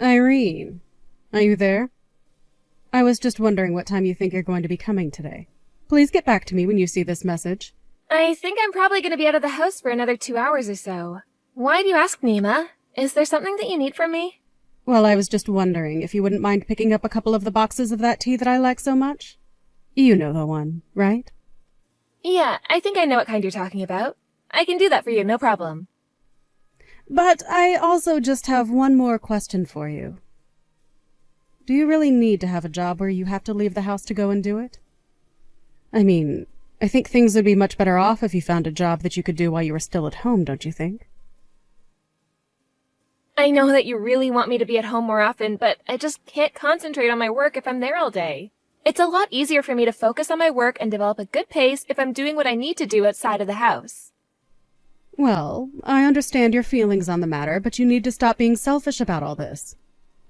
Irene, are you there? I was just wondering what time you think you're going to be coming today. Please get back to me when you see this message. I think I'm probably going to be out of the house for another 2 hours or so. Why do you ask, Nima? Is there something that you need from me? Well, I was just wondering if you wouldn't mind picking up a couple of the boxes of that tea that I like so much. You know the one, right? Yeah, I think I know what kind you're talking about. I can do that for you, no problem. But I also just have one more question for you. Do you really need to have a job where you have to leave the house to go and do it? I mean, I think things would be much better off if you found a job that you could do while you were still at home, don't you think? I know that you really want me to be at home more often, but I just can't concentrate on my work if I'm there all day. It's a lot easier for me to focus on my work and develop a good pace if I'm doing what I need to do outside of the house. Well, I understand your feelings on the matter, but you need to stop being selfish about all this.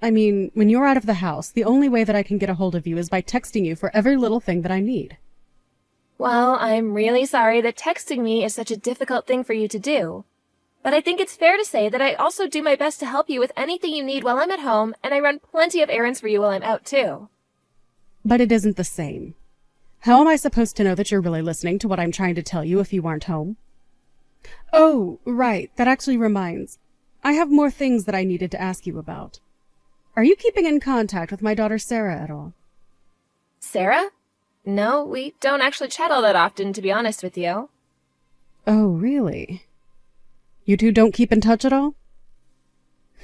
I mean, when you're out of the house, the only way that I can get a hold of you is by texting you for every little thing that I need. Well, I'm really sorry that texting me is such a difficult thing for you to do. But I think it's fair to say that I also do my best to help you with anything you need while I'm at home, and I run plenty of errands for you while I'm out too. But it isn't the same. How am I supposed to know that you're really listening to what I'm trying to tell you if you aren't home? Oh, right, that actually reminds. I have more things that I needed to ask you about. Are you keeping in contact with my daughter Sarah at all? Sarah? No, we don't actually chat all that often, to be honest with you. Oh, really? You two don't keep in touch at all?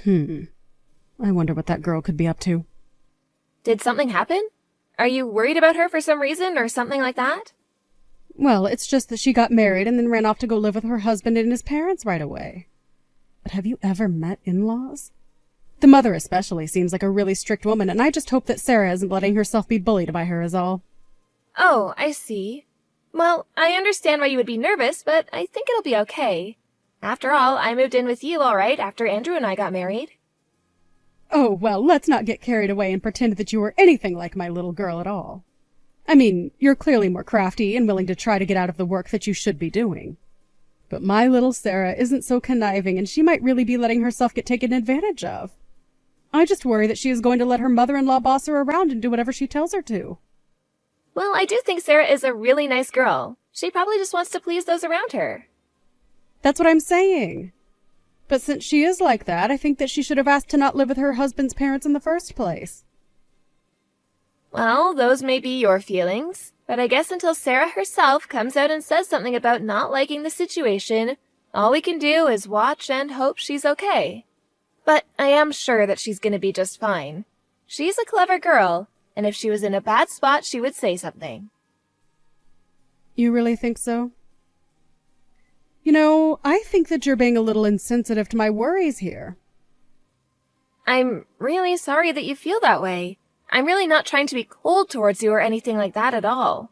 I wonder what that girl could be up to. Did something happen? Are you worried about her for some reason or something like that? Well, it's just that she got married and then ran off to go live with her husband and his parents right away. But have you ever met in-laws? The mother especially seems like a really strict woman, and I just hope that Sarah isn't letting herself be bullied by her is all. Oh, I see. Well, I understand why you would be nervous, but I think it'll be okay. After all, I moved in with you all right after Andrew and I got married. Oh, well, let's not get carried away and pretend that you were anything like my little girl at all. I mean, you're clearly more crafty and willing to try to get out of the work that you should be doing. But my little Sarah isn't so conniving, and she might really be letting herself get taken advantage of. I just worry that she is going to let her mother-in-law boss her around and do whatever she tells her to. Well, I do think Sarah is a really nice girl. She probably just wants to please those around her. That's what I'm saying. But since she is like that, I think that she should have asked to not live with her husband's parents in the first place. Well, those may be your feelings, but I guess until Sarah herself comes out and says something about not liking the situation, all we can do is watch and hope she's okay. But I am sure that she's going to be just fine. She's a clever girl, and if she was in a bad spot, she would say something. You really think so? You know, I think that you're being a little insensitive to my worries here. I'm really sorry that you feel that way. I'm really not trying to be cold towards you or anything like that at all.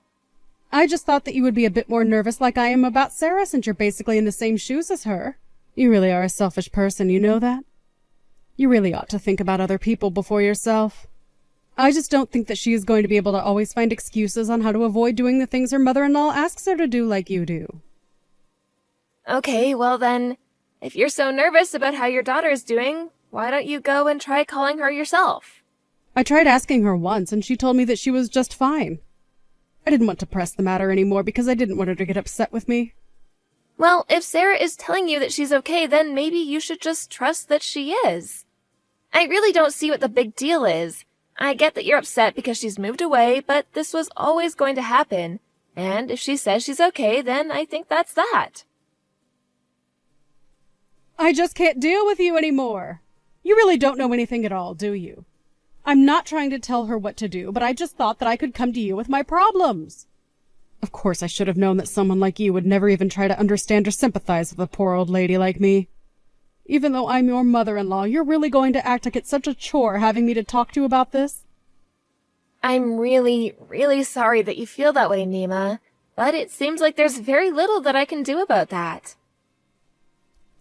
I just thought that you would be a bit more nervous like I am about Sarah since you're basically in the same shoes as her. You really are a selfish person, you know that? You really ought to think about other people before yourself. I just don't think that she is going to be able to always find excuses on how to avoid doing the things her mother-in-law asks her to do like you do. Okay, well then, if you're so nervous about how your daughter is doing, why don't you go and try calling her yourself? I tried asking her once, and she told me that she was just fine. I didn't want to press the matter anymore because I didn't want her to get upset with me. Well, if Sarah is telling you that she's okay, then maybe you should just trust that she is. I really don't see what the big deal is. I get that you're upset because she's moved away, but this was always going to happen. And if she says she's okay, then I think that's that. I just can't deal with you anymore. You really don't know anything at all, do you? I'm not trying to tell her what to do, but I just thought that I could come to you with my problems. Of course, I should have known that someone like you would never even try to understand or sympathize with a poor old lady like me. Even though I'm your mother-in-law, you're really going to act like it's such a chore having me to talk to about this? I'm really, really sorry that you feel that way, Nima, but it seems like there's very little that I can do about that.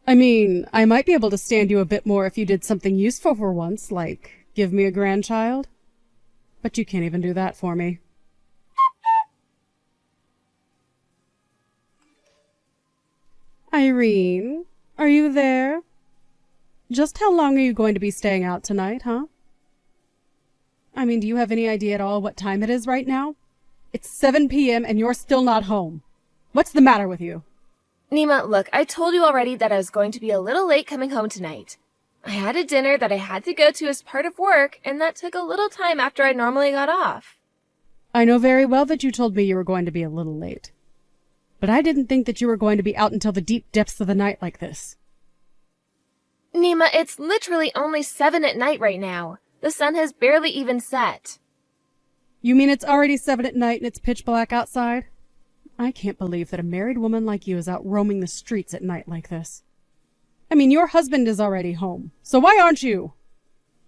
I mean, I might be able to stand you a bit more if you did something useful for once, like give me a grandchild. But you can't even do that for me. Irene, are you there? Just how long are you going to be staying out tonight, huh? I mean, do you have any idea at all what time it is right now? It's 7 p.m. and you're still not home. What's the matter with you? Nima, look, I told you already that I was going to be a little late coming home tonight. I had a dinner that I had to go to as part of work, and that took a little time after I normally got off. I know very well that you told me you were going to be a little late. But I didn't think that you were going to be out until the deep depths of the night like this. Nima, it's literally only 7 at night right now. The sun has barely even set. You mean it's already 7 at night and it's pitch black outside? I can't believe that a married woman like you is out roaming the streets at night like this. I mean, your husband is already home, so why aren't you?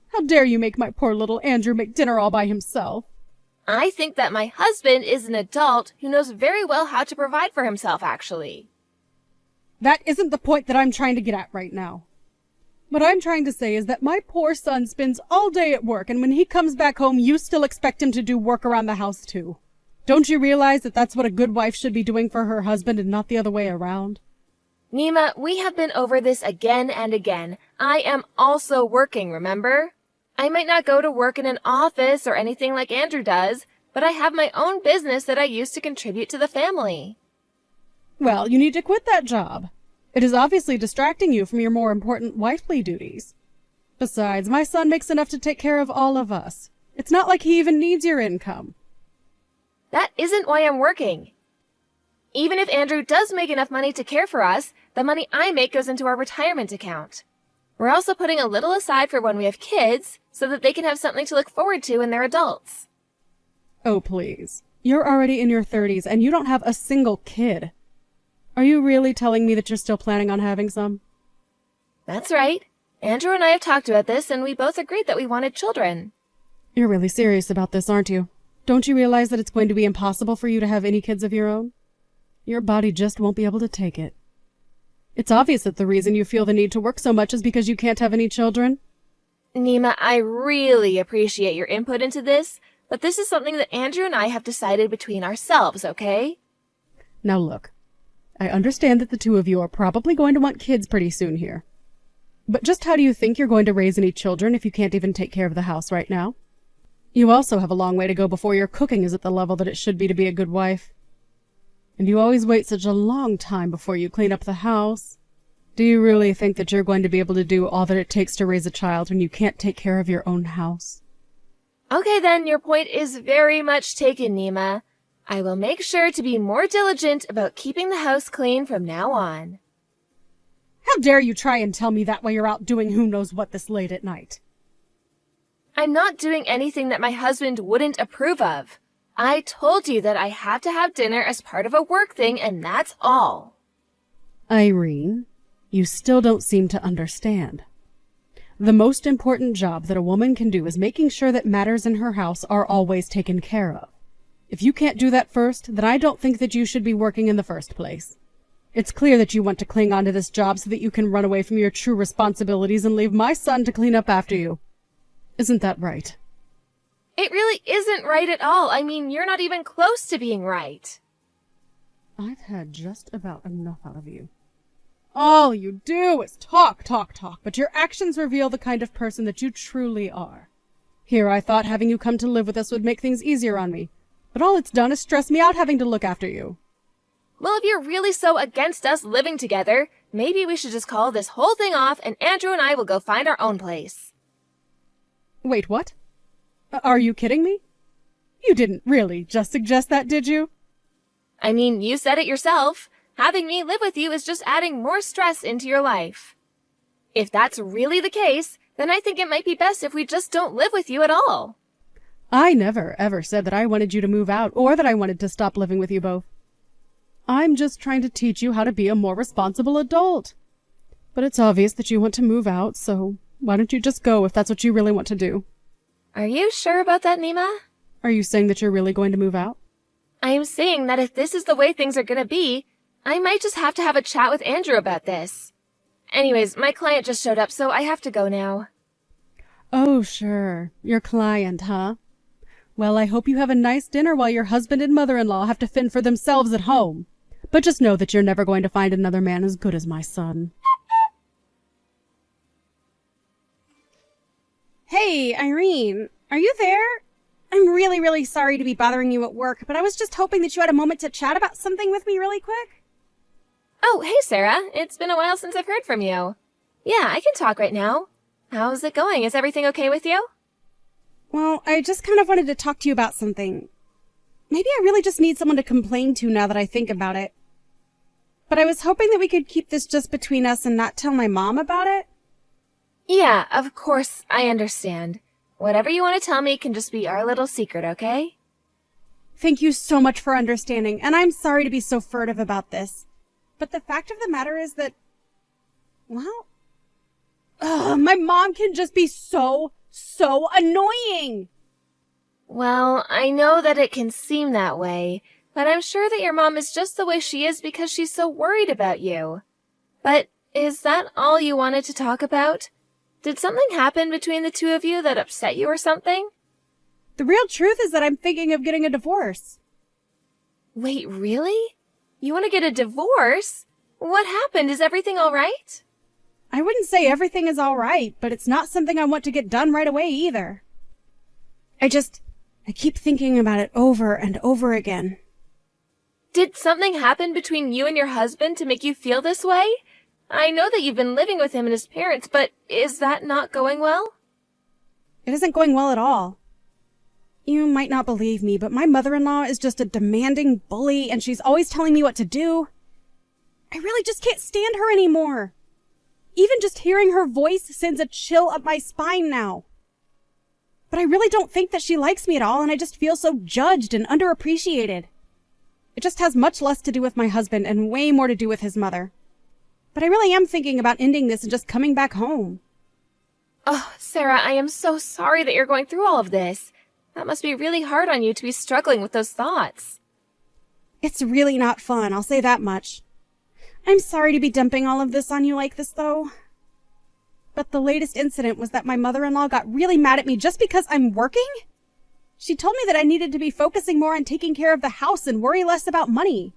How dare you make my poor little Andrew make dinner all by himself? I think that my husband is an adult who knows very well how to provide for himself, actually. That isn't the point that I'm trying to get at right now. What I'm trying to say is that my poor son spends all day at work, and when he comes back home, you still expect him to do work around the house too. Don't you realize that that's what a good wife should be doing for her husband and not the other way around? Nima, we have been over this again and again. I am also working, remember? I might not go to work in an office or anything like Andrew does, but I have my own business that I use to contribute to the family. Well, you need to quit that job. It is obviously distracting you from your more important wifely duties. Besides, my son makes enough to take care of all of us. It's not like he even needs your income. That isn't why I'm working. Even if Andrew does make enough money to care for us, the money I make goes into our retirement account. We're also putting a little aside for when we have kids, so that they can have something to look forward to when they're adults. Oh, please. You're already in your 30s and you don't have a single kid. Are you really telling me that you're still planning on having some? That's right. Andrew and I have talked about this, and we both agreed that we wanted children. You're really serious about this, aren't you? Don't you realize that it's going to be impossible for you to have any kids of your own? Your body just won't be able to take it. It's obvious that the reason you feel the need to work so much is because you can't have any children. Nima, I really appreciate your input into this, but this is something that Andrew and I have decided between ourselves, okay? Now look, I understand that the two of you are probably going to want kids pretty soon here. But just how do you think you're going to raise any children if you can't even take care of the house right now? You also have a long way to go before your cooking is at the level that it should be to be a good wife. And you always wait such a long time before you clean up the house. Do you really think that you're going to be able to do all that it takes to raise a child when you can't take care of your own house? Okay then, your point is very much taken, Nima. I will make sure to be more diligent about keeping the house clean from now on. How dare you try and tell me that while you're out doing who knows what this late at night? I'm not doing anything that my husband wouldn't approve of. I told you that I had to have dinner as part of a work thing, and that's all. Irene, you still don't seem to understand. The most important job that a woman can do is making sure that matters in her house are always taken care of. If you can't do that first, then I don't think that you should be working in the first place. It's clear that you want to cling on to this job so that you can run away from your true responsibilities and leave my son to clean up after you. Isn't that right? It really isn't right at all. I mean, you're not even close to being right. I've had just about enough out of you. All you do is talk, talk, talk, but your actions reveal the kind of person that you truly are. Here I thought having you come to live with us would make things easier on me, but all it's done is stress me out having to look after you. Well, if you're really so against us living together, maybe we should just call this whole thing off and Andrew and I will go find our own place. Wait, what? Are you kidding me? You didn't really just suggest that, did you? I mean, you said it yourself. Having me live with you is just adding more stress into your life. If that's really the case, then I think it might be best if we just don't live with you at all. I never, ever said that I wanted you to move out or that I wanted to stop living with you both. I'm just trying to teach you how to be a more responsible adult. But it's obvious that you want to move out, so why don't you just go if that's what you really want to do? Are you sure about that, Nima? Are you saying that you're really going to move out? I am saying that if this is the way things are going to be, I might just have to have a chat with Andrew about this. Anyways, my client just showed up, so I have to go now. Oh, sure. Your client, huh? Well, I hope you have a nice dinner while your husband and mother-in-law have to fend for themselves at home. But just know that you're never going to find another man as good as my son. Hey, Irene, are you there? I'm really, really sorry to be bothering you at work, but I was just hoping that you had a moment to chat about something with me really quick. Oh, hey, Sarah. It's been a while since I've heard from you. Yeah, I can talk right now. How's it going? Is everything okay with you? Well, I just kind of wanted to talk to you about something. Maybe I really just need someone to complain to now that I think about it. But I was hoping that we could keep this just between us and not tell my mom about it. Yeah, of course, I understand. Whatever you want to tell me can just be our little secret, okay? Thank you so much for understanding, and I'm sorry to be so furtive about this. But the fact of the matter is that, well, my mom can just be so annoying. Well, I know that it can seem that way, but I'm sure that your mom is just the way she is because she's so worried about you. But is that all you wanted to talk about? Did something happen between the two of you that upset you or something? The real truth is that I'm thinking of getting a divorce. Wait, really? You want to get a divorce? What happened? Is everything all right? I wouldn't say everything is all right, but it's not something I want to get done right away either. I keep thinking about it over and over again. Did something happen between you and your husband to make you feel this way? I know that you've been living with him and his parents, but is that not going well? It isn't going well at all. You might not believe me, but my mother-in-law is just a demanding bully, and she's always telling me what to do. I really just can't stand her anymore. Even just hearing her voice sends a chill up my spine now. But I really don't think that she likes me at all, and I just feel so judged and underappreciated. It just has much less to do with my husband and way more to do with his mother. But I really am thinking about ending this and just coming back home. Oh, Sarah, I am so sorry that you're going through all of this. That must be really hard on you to be struggling with those thoughts. It's really not fun, I'll say that much. I'm sorry to be dumping all of this on you like this, though. But the latest incident was that my mother-in-law got really mad at me just because I'm working. She told me that I needed to be focusing more on taking care of the house and worry less about money.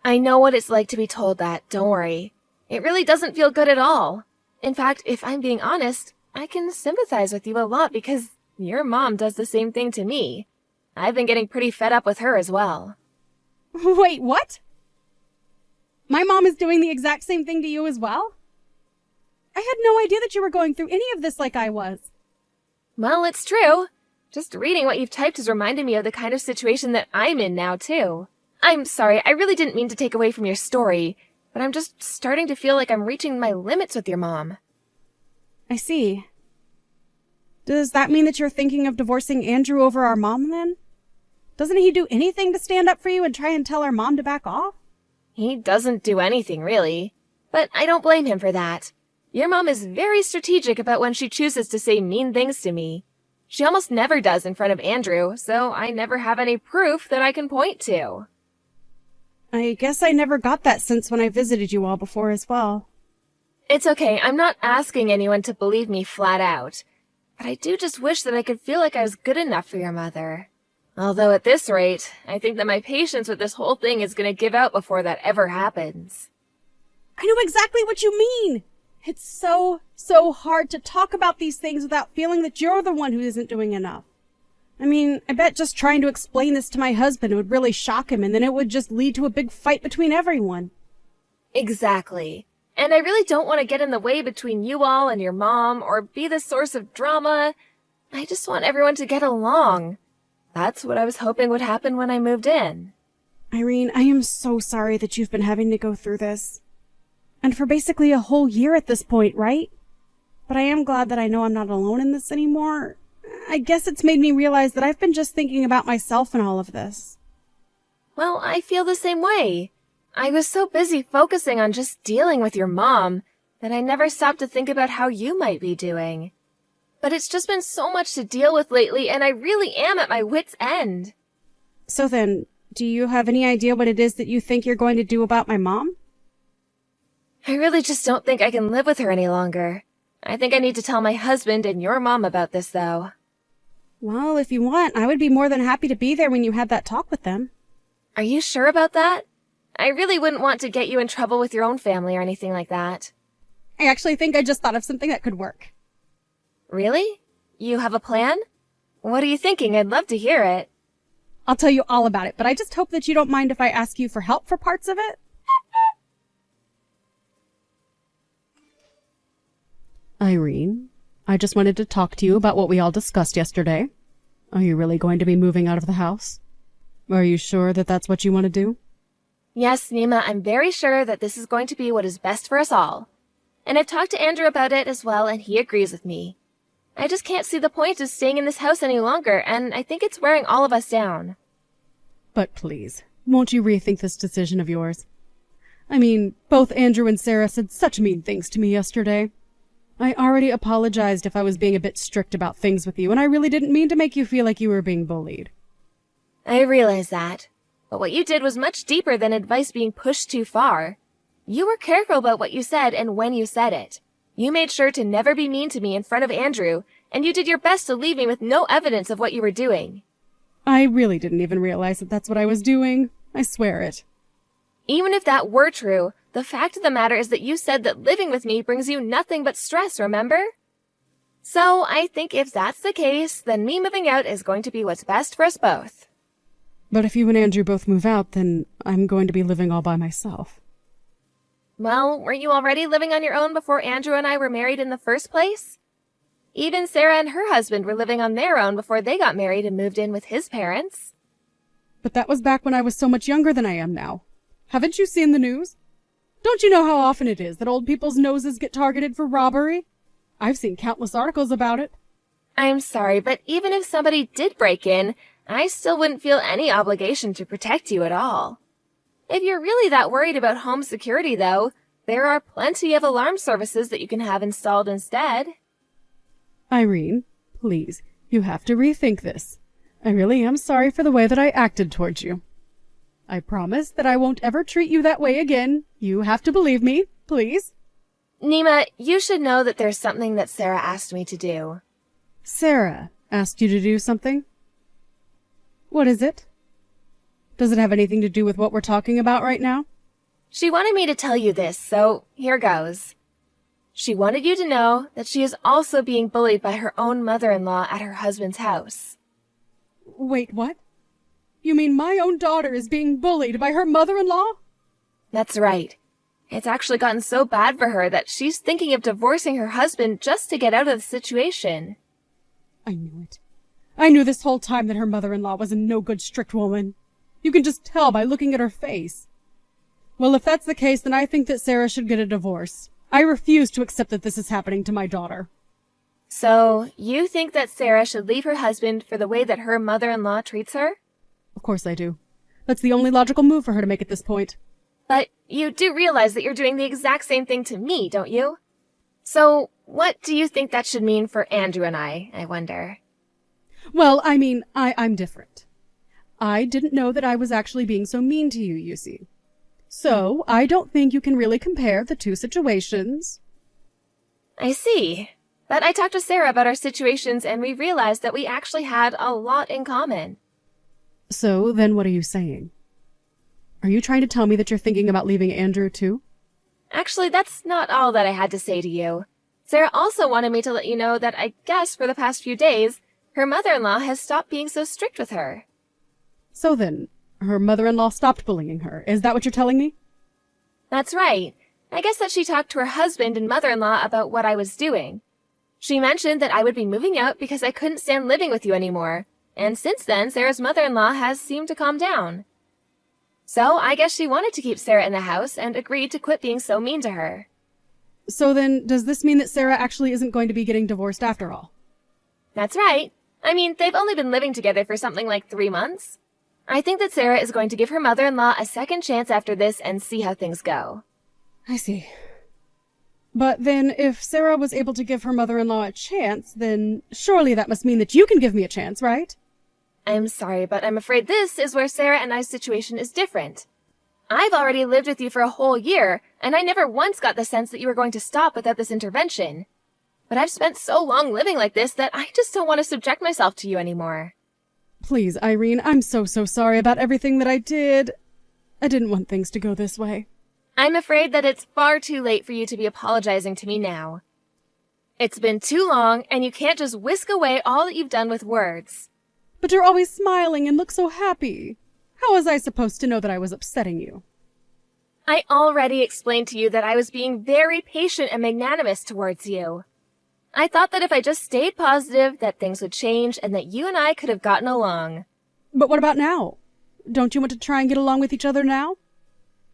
I know what it's like to be told that, don't worry. It really doesn't feel good at all. In fact, if I'm being honest, I can sympathize with you a lot because your mom does the same thing to me. I've been getting pretty fed up with her as well. Wait, what? My mom is doing the exact same thing to you as well? I had no idea that you were going through any of this like I was. Well, it's true. Just reading what you've typed has reminded me of the kind of situation that I'm in now, too. I'm sorry, I really didn't mean to take away from your story, but I'm just starting to feel like I'm reaching my limits with your mom. I see. Does that mean that you're thinking of divorcing Andrew over our mom, then? Doesn't he do anything to stand up for you and try and tell our mom to back off? He doesn't do anything, really. But I don't blame him for that. Your mom is very strategic about when she chooses to say mean things to me. She almost never does in front of Andrew, so I never have any proof that I can point to. I guess I never got that sense when I visited you all before as well. It's okay, I'm not asking anyone to believe me flat out. But I do just wish that I could feel like I was good enough for your mother. Although at this rate, I think that my patience with this whole thing is going to give out before that ever happens. I know exactly what you mean! It's so hard to talk about these things without feeling that you're the one who isn't doing enough. I mean, I bet just trying to explain this to my husband would really shock him, and then it would just lead to a big fight between everyone. Exactly. And I really don't want to get in the way between you all and your mom, or be the source of drama. I just want everyone to get along. That's what I was hoping would happen when I moved in. Irene, I am so sorry that you've been having to go through this. And for basically a whole year at this point, right? But I am glad that I know I'm not alone in this anymore. I guess it's made me realize that I've been just thinking about myself in all of this. Well, I feel the same way. I was so busy focusing on just dealing with your mom that I never stopped to think about how you might be doing. But it's just been so much to deal with lately, and I really am at my wit's end. So then, do you have any idea what it is that you think you're going to do about my mom? I really just don't think I can live with her any longer. I think I need to tell my husband and your mom about this, though. Well, if you want, I would be more than happy to be there when you had that talk with them. Are you sure about that? I really wouldn't want to get you in trouble with your own family or anything like that. I actually think I just thought of something that could work. Really? You have a plan? What are you thinking? I'd love to hear it. I'll tell you all about it, but I just hope that you don't mind if I ask you for help for parts of it. Irene, I just wanted to talk to you about what we all discussed yesterday. Are you really going to be moving out of the house? Are you sure that that's what you want to do? Yes, Nima, I'm very sure that this is going to be what is best for us all. And I've talked to Andrew about it as well, and he agrees with me. I just can't see the point of staying in this house any longer, and I think it's wearing all of us down. But please, won't you rethink this decision of yours? I mean, both Andrew and Sarah said such mean things to me yesterday. I already apologized if I was being a bit strict about things with you, and I really didn't mean to make you feel like you were being bullied. I realize that. But what you did was much deeper than advice being pushed too far. You were careful about what you said and when you said it. You made sure to never be mean to me in front of Andrew, and you did your best to leave me with no evidence of what you were doing. I really didn't even realize that that's what I was doing. I swear it. Even if that were true, the fact of the matter is that you said that living with me brings you nothing but stress, remember? So I think if that's the case, then me moving out is going to be what's best for us both. But if you and Andrew both move out, then I'm going to be living all by myself. Well, weren't you already living on your own before Andrew and I were married in the first place? Even Sarah and her husband were living on their own before they got married and moved in with his parents. But that was back when I was so much younger than I am now. Haven't you seen the news? Don't you know how often it is that old people's noses get targeted for robbery? I've seen countless articles about it. I'm sorry, but even if somebody did break in, I still wouldn't feel any obligation to protect you at all. If you're really that worried about home security, though, there are plenty of alarm services that you can have installed instead. Irene, please, you have to rethink this. I really am sorry for the way that I acted towards you. I promise that I won't ever treat you that way again. You have to believe me, please. Nima, you should know that there's something that Sarah asked me to do. Sarah asked you to do something? What is it? Does it have anything to do with what we're talking about right now? She wanted me to tell you this, so here goes. She wanted you to know that she is also being bullied by her own mother-in-law at her husband's house. Wait, what? You mean my own daughter is being bullied by her mother-in-law? That's right. It's actually gotten so bad for her that she's thinking of divorcing her husband just to get out of the situation. I knew it. I knew this whole time that her mother-in-law was a no-good strict woman. You can just tell by looking at her face. Well, if that's the case, then I think that Sarah should get a divorce. I refuse to accept that this is happening to my daughter. So, you think that Sarah should leave her husband for the way that her mother-in-law treats her? Of course I do. That's the only logical move for her to make at this point. But you do realize that you're doing the exact same thing to me, don't you? So, what do you think that should mean for Andrew and I wonder? Well, I mean, I'm different. I didn't know that I was actually being so mean to you, you see. So, I don't think you can really compare the two situations. I see. But I talked to Sarah about our situations and we realized that we actually had a lot in common. So, then what are you saying? Are you trying to tell me that you're thinking about leaving Andrew too? Actually, that's not all that I had to say to you. Sarah also wanted me to let you know that I guess for the past few days, her mother-in-law has stopped being so strict with her. So then, her mother-in-law stopped bullying her. Is that what you're telling me? That's right. I guess that she talked to her husband and mother-in-law about what I was doing. She mentioned that I would be moving out because I couldn't stand living with you anymore. And since then, Sarah's mother-in-law has seemed to calm down. So I guess she wanted to keep Sarah in the house and agreed to quit being so mean to her. So then, does this mean that Sarah actually isn't going to be getting divorced after all? That's right. I mean, they've only been living together for something like 3 months. I think that Sarah is going to give her mother-in-law a second chance after this and see how things go. I see. But then, if Sarah was able to give her mother-in-law a chance, then surely that must mean that you can give me a chance, right? I'm sorry, but I'm afraid this is where Sarah and I's situation is different. I've already lived with you for a whole year, and I never once got the sense that you were going to stop without this intervention. But I've spent so long living like this that I just don't want to subject myself to you anymore. Please, Irene, I'm so sorry about everything that I did. I didn't want things to go this way. I'm afraid that it's far too late for you to be apologizing to me now. It's been too long, and you can't just whisk away all that you've done with words. But you're always smiling and look so happy. How was I supposed to know that I was upsetting you? I already explained to you that I was being very patient and magnanimous towards you. I thought that if I just stayed positive, that things would change and that you and I could have gotten along. But what about now? Don't you want to try and get along with each other now?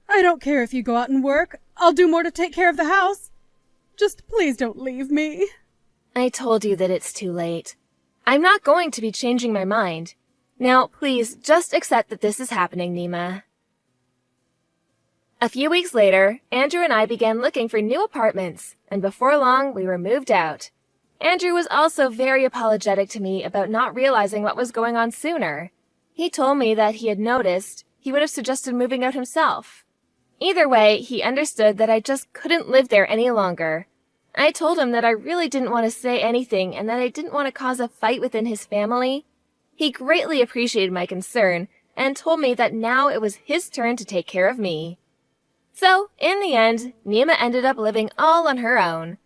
I don't care if you go out and work. I'll do more to take care of the house. Just please don't leave me. I told you that it's too late. I'm not going to be changing my mind. Now, please, just accept that this is happening, Nima. A few weeks later, Andrew and I began looking for new apartments, and before long, we were moved out. Andrew was also very apologetic to me about not realizing what was going on sooner. He told me that he had noticed he would have suggested moving out himself. Either way, he understood that I just couldn't live there any longer. I told him that I really didn't want to say anything and that I didn't want to cause a fight within his family. He greatly appreciated my concern and told me that now it was his turn to take care of me. So, in the end, Nima ended up living all on her own.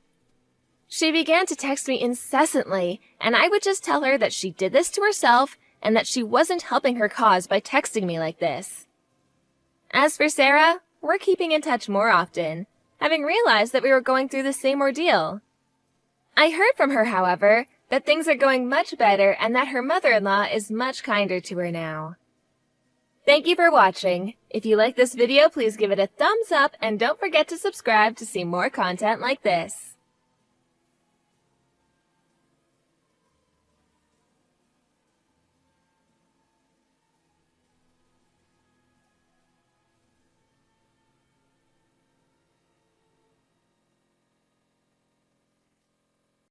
She began to text me incessantly, and I would just tell her that she did this to herself and that she wasn't helping her cause by texting me like this. As for Sarah, we're keeping in touch more often, having realized that we were going through the same ordeal. I heard from her, however, that things are going much better and that her mother-in-law is much kinder to her now. Thank you for watching. If you like this video, please give it a thumbs up and don't forget to subscribe to see more content like this.